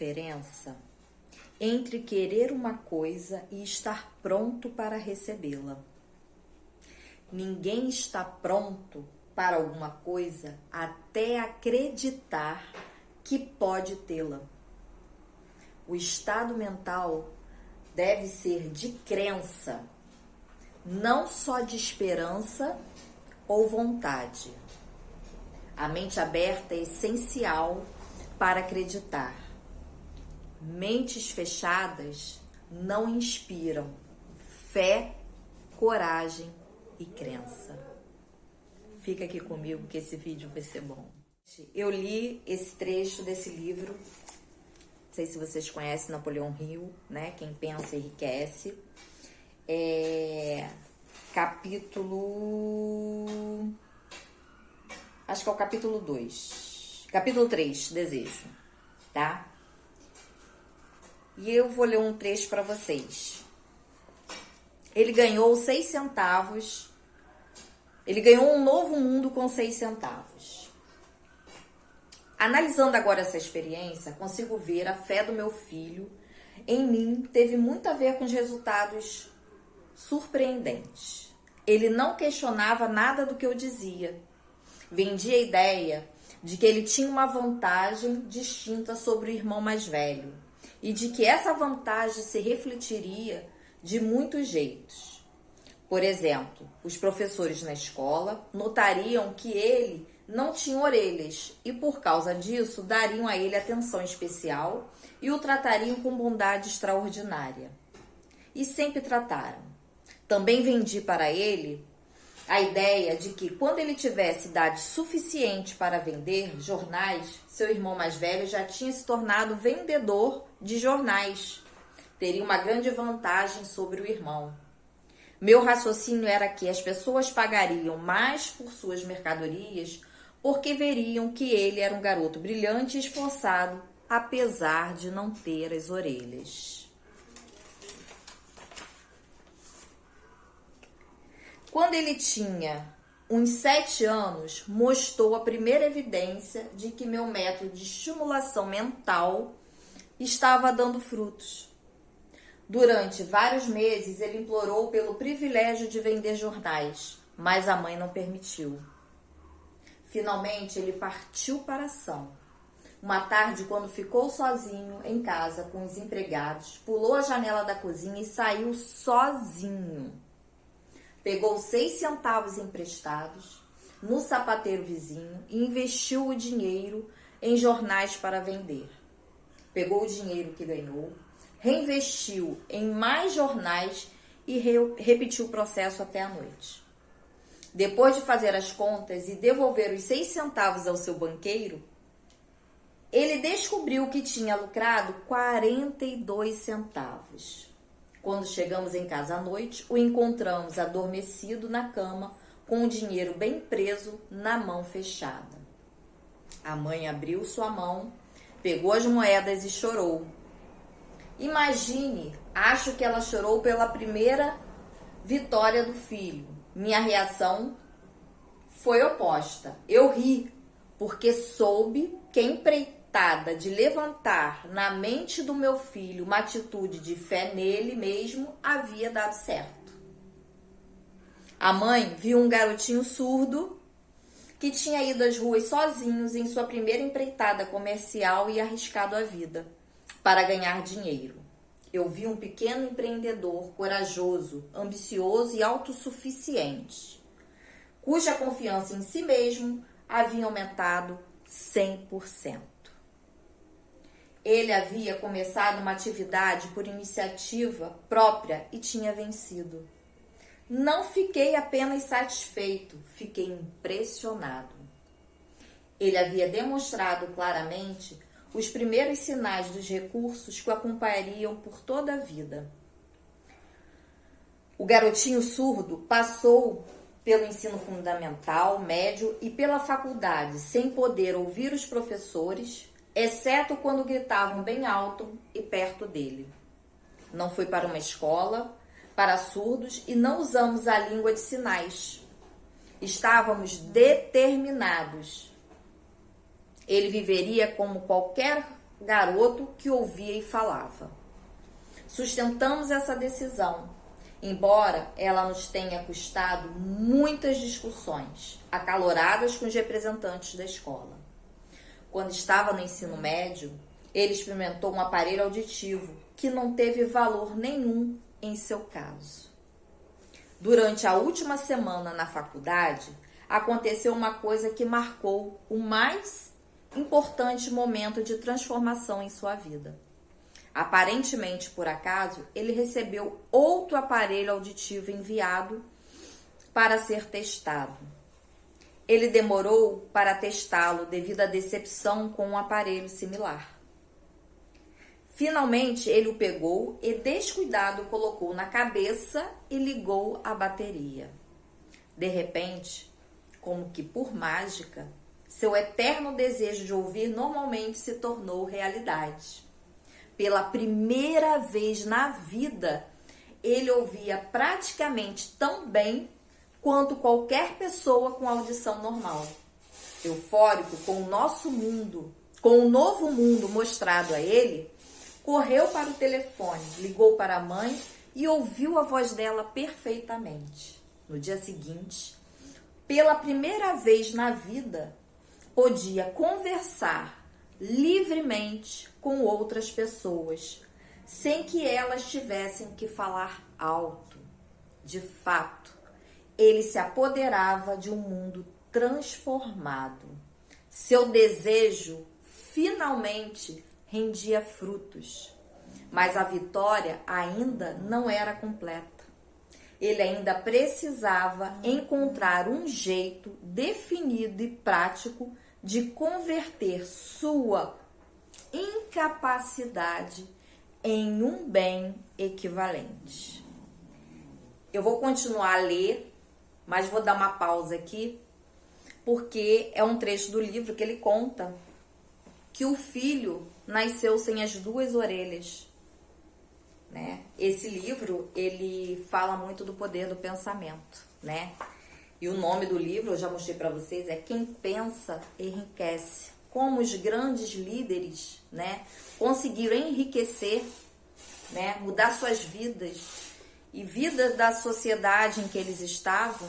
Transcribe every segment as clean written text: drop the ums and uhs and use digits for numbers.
diferença entre querer uma coisa e estar pronto para recebê-la. Ninguém está pronto para alguma coisa até acreditar que pode tê-la. O estado mental deve ser de crença, não só de esperança ou vontade. A mente aberta é essencial para acreditar. Mentes fechadas não inspiram fé, coragem e crença. Fica aqui comigo que esse vídeo vai ser bom. Eu li esse trecho desse livro, não sei se vocês conhecem Napoleão Hill, né? Quem pensa enriquece. Acho que é o capítulo 2. Capítulo 3, Desejo, tá? E eu vou ler um trecho para vocês. Ele ganhou 6 centavos. Ele ganhou um novo mundo com 6 centavos. Analisando agora essa experiência, consigo ver a fé do meu filho em mim teve muito a ver com os resultados surpreendentes. Ele não questionava nada do que eu dizia. Vendia a ideia de que ele tinha uma vantagem distinta sobre o irmão mais velho e de que essa vantagem se refletiria de muitos jeitos. Por exemplo, os professores na escola notariam que ele não tinha orelhas e, por causa disso, dariam a ele atenção especial e o tratariam com bondade extraordinária. E sempre trataram. Também vendi para ele a ideia de que, quando ele tivesse idade suficiente para vender jornais, seu irmão mais velho já tinha se tornado vendedor de jornais. Teria uma grande vantagem sobre o irmão. Meu raciocínio era que as pessoas pagariam mais por suas mercadorias porque veriam que ele era um garoto brilhante e esforçado, apesar de não ter as orelhas. Quando ele tinha uns 7 anos, mostrou a primeira evidência de que meu método de estimulação mental estava dando frutos. Durante vários meses, ele implorou pelo privilégio de vender jornais, mas a mãe não permitiu. Finalmente, ele partiu para a ação. Uma tarde, quando ficou sozinho em casa com os empregados, pulou a janela da cozinha e saiu sozinho. Pegou 6 centavos emprestados no sapateiro vizinho e investiu o dinheiro em jornais para vender. Pegou o dinheiro que ganhou, reinvestiu em mais jornais e repetiu o processo até a noite. Depois de fazer as contas e devolver os 6 centavos ao seu banqueiro, ele descobriu que tinha lucrado 42 centavos. Quando chegamos em casa à noite, o encontramos adormecido na cama, com o dinheiro bem preso na mão fechada. A mãe abriu sua mão, pegou as moedas e chorou. Imagine, acho que ela chorou pela primeira vitória do filho. Minha reação foi oposta. Eu ri, porque soube que a empreitada de levantar na mente do meu filho uma atitude de fé nele mesmo havia dado certo. A mãe viu um garotinho surdo que tinha ido às ruas sozinhos em sua primeira empreitada comercial e arriscado a vida para ganhar dinheiro. Eu vi um pequeno empreendedor corajoso, ambicioso e autossuficiente, cuja confiança em si mesmo havia aumentado 100%. Ele havia começado uma atividade por iniciativa própria e tinha vencido. Não fiquei apenas satisfeito, fiquei impressionado. Ele havia demonstrado claramente os primeiros sinais dos recursos que o acompanhariam por toda a vida. O garotinho surdo passou pelo ensino fundamental, médio e pela faculdade, sem poder ouvir os professores, exceto quando gritavam bem alto e perto dele. Não foi para uma escola para surdos e não usamos a língua de sinais. Estávamos determinados. Ele viveria como qualquer garoto que ouvia e falava. Sustentamos essa decisão, embora ela nos tenha custado muitas discussões acaloradas com os representantes da escola. Quando estava no ensino médio, ele experimentou um aparelho auditivo que não teve valor nenhum em seu caso. Durante a última semana na faculdade, aconteceu uma coisa que marcou o mais importante momento de transformação em sua vida. Aparentemente, por acaso, ele recebeu outro aparelho auditivo enviado para ser testado. Ele demorou para testá-lo devido à decepção com um aparelho similar. Finalmente, ele o pegou e, descuidado, colocou na cabeça e ligou a bateria. De repente, como que por mágica, seu eterno desejo de ouvir normalmente se tornou realidade. Pela primeira vez na vida, ele ouvia praticamente tão bem quanto qualquer pessoa com audição normal. Eufórico com o nosso mundo, com o novo mundo mostrado a ele, correu para o telefone, ligou para a mãe e ouviu a voz dela perfeitamente. No dia seguinte, pela primeira vez na vida, podia conversar livremente com outras pessoas, sem que elas tivessem que falar alto. De fato, ele se apoderava de um mundo transformado. Seu desejo finalmente rendia frutos, mas a vitória ainda não era completa. Ele ainda precisava encontrar um jeito definido e prático de converter sua incapacidade em um bem equivalente. Eu vou continuar a ler, mas vou dar uma pausa aqui, porque é um trecho do livro que ele conta que o filho nasceu sem as duas orelhas, né? Esse livro, ele fala muito do poder do pensamento, né? E o nome do livro, eu já mostrei para vocês, é Quem Pensa Enriquece. Como os grandes líderes, né, conseguiram enriquecer, né, mudar suas vidas e vida da sociedade em que eles estavam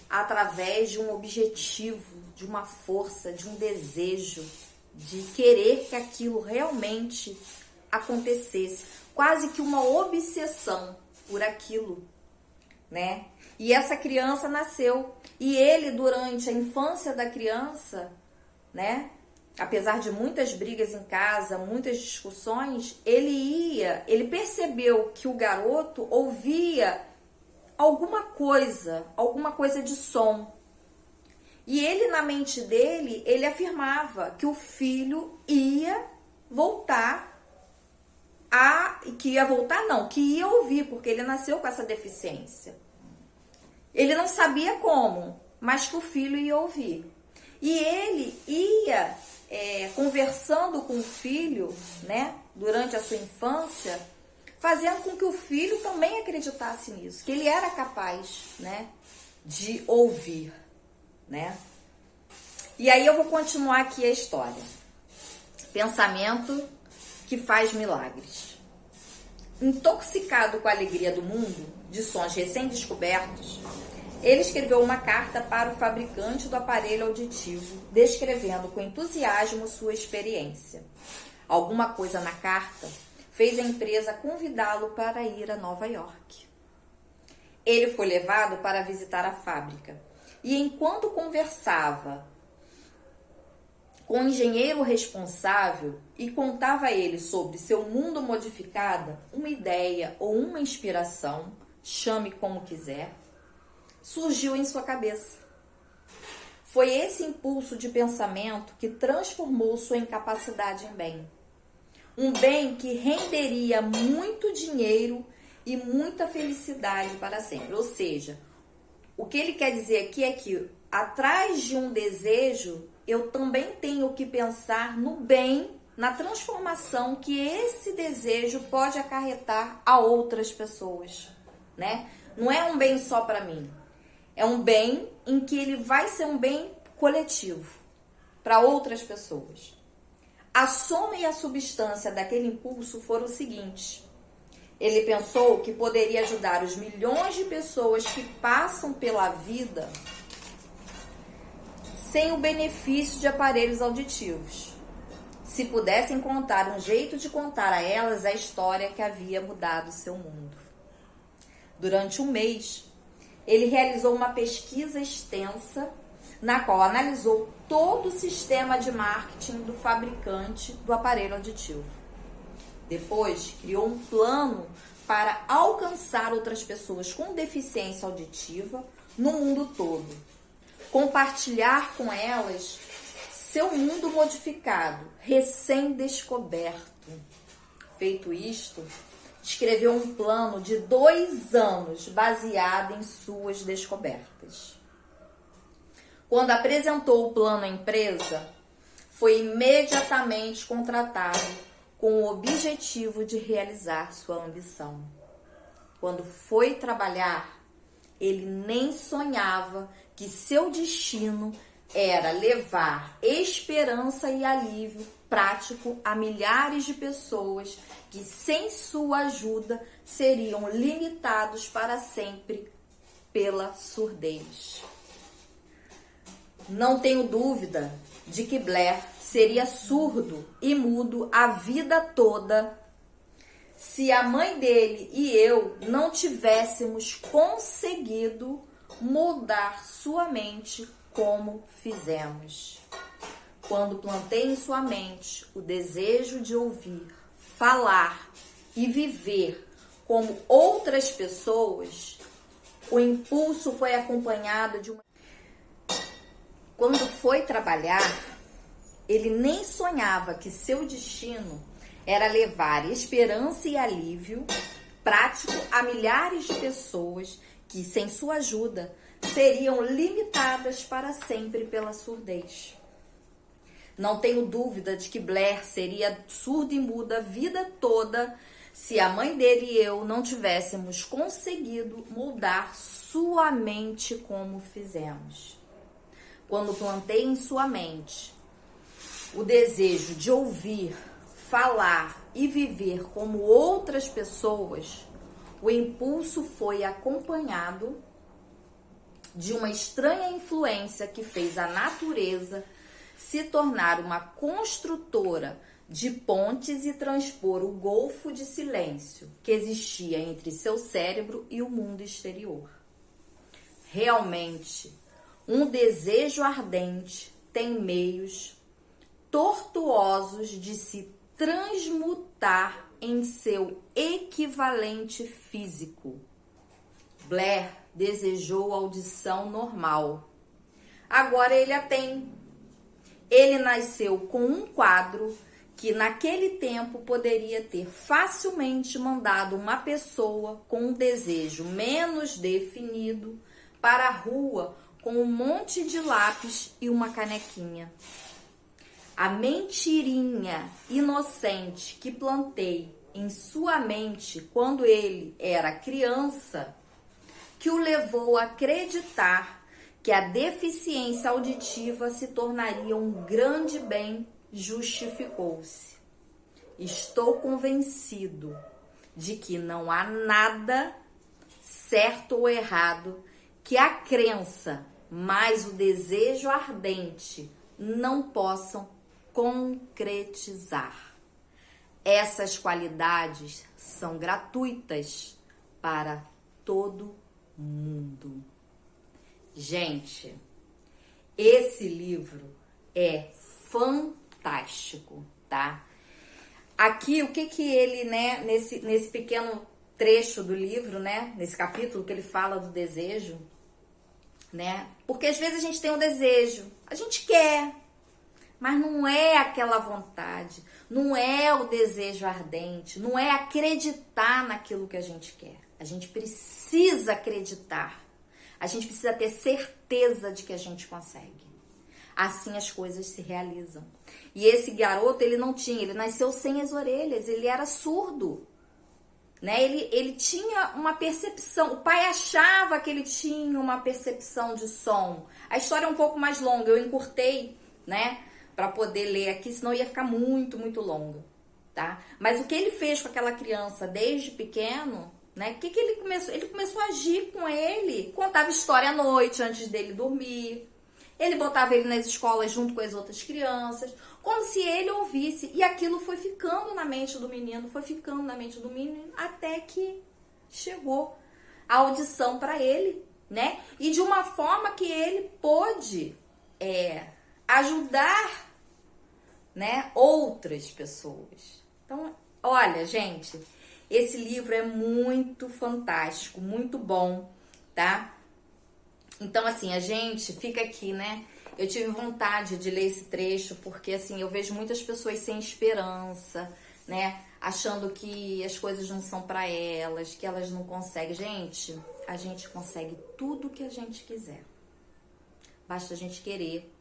através de um objetivo, de uma força, de um desejo, de querer que aquilo realmente acontecesse, quase que uma obsessão por aquilo, né? E essa criança nasceu, e ele, durante a infância da criança, né, apesar de muitas brigas em casa, muitas discussões, ele percebeu que o garoto ouvia alguma coisa de som. E ele, na mente dele, ele afirmava que o filho ia voltar que ia ouvir, porque ele nasceu com essa deficiência. Ele não sabia como, mas que o filho ia ouvir. E ele ia conversando com o filho, né, durante a sua infância, fazendo com que o filho também acreditasse nisso, que ele era capaz, né, de ouvir, né? E aí eu vou continuar aqui a história. Pensamento que faz milagres. Intoxicado com a alegria do mundo, de sons recém-descobertos, ele escreveu uma carta para o fabricante do aparelho auditivo, descrevendo com entusiasmo sua experiência. Alguma coisa na carta fez a empresa convidá-lo para ir a Nova York. Ele foi levado para visitar a fábrica e, enquanto conversava com o engenheiro responsável e contava a ele sobre seu mundo modificado, uma ideia ou uma inspiração, chame como quiser, surgiu em sua cabeça. Foi esse impulso de pensamento que transformou sua incapacidade em bem. Um bem que renderia muito dinheiro e muita felicidade para sempre. Ou seja, o que ele quer dizer aqui é que atrás de um desejo, eu também tenho que pensar no bem, na transformação que esse desejo pode acarretar a outras pessoas, né? Não é um bem só para mim. É um bem em que ele vai ser um bem coletivo para outras pessoas. A soma e a substância daquele impulso foram o seguinte: ele pensou que poderia ajudar os milhões de pessoas que passam pela vida sem o benefício de aparelhos auditivos, se pudessem contar um jeito de contar a elas a história que havia mudado seu mundo. Durante um mês, ele realizou uma pesquisa extensa na qual analisou todo o sistema de marketing do fabricante do aparelho auditivo. Depois, criou um plano para alcançar outras pessoas com deficiência auditiva no mundo todo. Compartilhar com elas seu mundo modificado, recém-descoberto. Feito isto, escreveu um plano de 2 anos baseado em suas descobertas. Quando apresentou o plano à empresa, foi imediatamente contratado com o objetivo de realizar sua ambição. Quando foi trabalhar, ele nem sonhava que seu destino era levar esperança e alívio prático a milhares de pessoas que, sem sua ajuda, seriam limitados para sempre pela surdez. Não tenho dúvida de que Blair seria surdo e mudo a vida toda se a mãe dele e eu não tivéssemos conseguido moldar sua mente como fizemos. Quando plantei em sua mente o desejo de ouvir, falar e viver como outras pessoas, o impulso foi acompanhado de uma... Quando foi trabalhar, ele nem sonhava que seu destino era levar esperança e alívio prático a milhares de pessoas que, sem sua ajuda, seriam limitadas para sempre pela surdez. Não tenho dúvida de que Blair seria surdo e mudo a vida toda se a mãe dele e eu não tivéssemos conseguido moldar sua mente como fizemos. Quando plantei em sua mente o desejo de ouvir, falar e viver como outras pessoas, o impulso foi acompanhado de uma estranha influência que fez a natureza se tornar uma construtora de pontes e transpor o golfo de silêncio que existia entre seu cérebro e o mundo exterior. Realmente, um desejo ardente tem meios tortuosos de se transmutar em seu equivalente físico. Blair desejou audição normal. Agora ele a tem. Ele nasceu com um quadro que naquele tempo poderia ter facilmente mandado uma pessoa com um desejo menos definido para a rua com um monte de lápis e uma canequinha. A mentirinha inocente que plantei em sua mente quando ele era criança, que o levou a acreditar que a deficiência auditiva se tornaria um grande bem, justificou-se. Estou convencido de que não há nada certo ou errado que a crença mais o desejo ardente não possam concretizar. Essas qualidades são gratuitas para todo mundo. Gente, esse livro é fantástico, tá? Aqui, o que ele, né, nesse pequeno trecho do livro, né, nesse capítulo que ele fala do desejo, né? Porque às vezes a gente tem um desejo, a gente quer, mas não é aquela vontade, não é o desejo ardente, não é acreditar naquilo que a gente quer. A gente precisa acreditar, a gente precisa ter certeza de que a gente consegue. Assim as coisas se realizam. E esse garoto, ele não tinha, ele nasceu sem as orelhas, ele era surdo. Né? Ele tinha uma percepção, o pai achava que ele tinha uma percepção de som. A história é um pouco mais longa, eu encurtei, né? para poder ler aqui, senão ia ficar muito, muito longa, tá? Mas o que ele fez com aquela criança desde pequeno, né? O que ele começou? Ele começou a agir com ele, contava história à noite antes dele dormir. Ele botava ele nas escolas junto com as outras crianças, como se ele ouvisse. E aquilo foi ficando na mente do menino, até que chegou a audição para ele, né? E de uma forma que ele pôde ajudar, né, outras pessoas. Então, olha, gente, esse livro é muito fantástico, muito bom, tá? Então, assim, a gente fica aqui, né? Eu tive vontade de ler esse trecho porque, assim, eu vejo muitas pessoas sem esperança, né? Achando que as coisas não são pra elas, que elas não conseguem. Gente, a gente consegue tudo que a gente quiser. Basta a gente querer.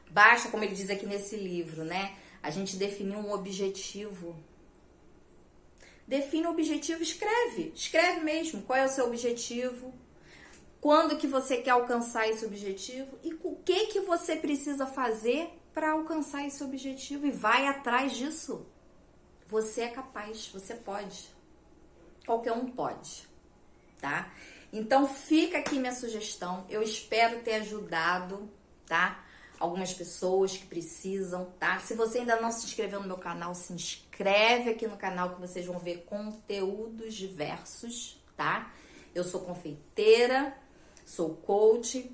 Basta, como ele diz aqui nesse livro, né? A gente definir um objetivo. Define o objetivo, escreve. Escreve mesmo. Qual é o seu objetivo? Quando que você quer alcançar esse objetivo? E o que você precisa fazer para alcançar esse objetivo? E vai atrás disso. Você é capaz, você pode. Qualquer um pode, tá? Então fica aqui minha sugestão. Eu espero ter ajudado, tá? Algumas pessoas que precisam, tá? Se você ainda não se inscreveu no meu canal, se inscreve aqui no canal que vocês vão ver conteúdos diversos, tá? Eu sou confeiteira, sou coach,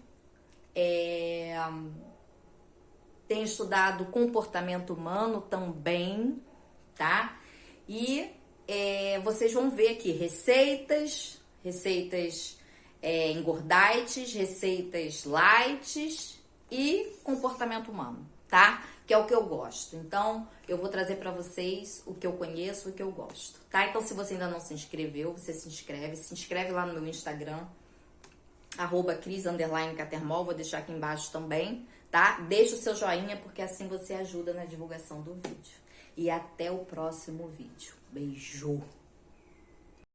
tenho estudado comportamento humano também, tá? E vocês vão ver aqui receitas engordantes, receitas light e comportamento humano, tá? Que é o que eu gosto. Então, eu vou trazer pra vocês o que eu conheço, o que eu gosto, tá? Então, se você ainda não se inscreveu, você se inscreve lá no meu Instagram, @Cris_Catermol, vou deixar aqui embaixo também, tá? Deixa o seu joinha, porque assim você ajuda na divulgação do vídeo. E até o próximo vídeo. Beijo!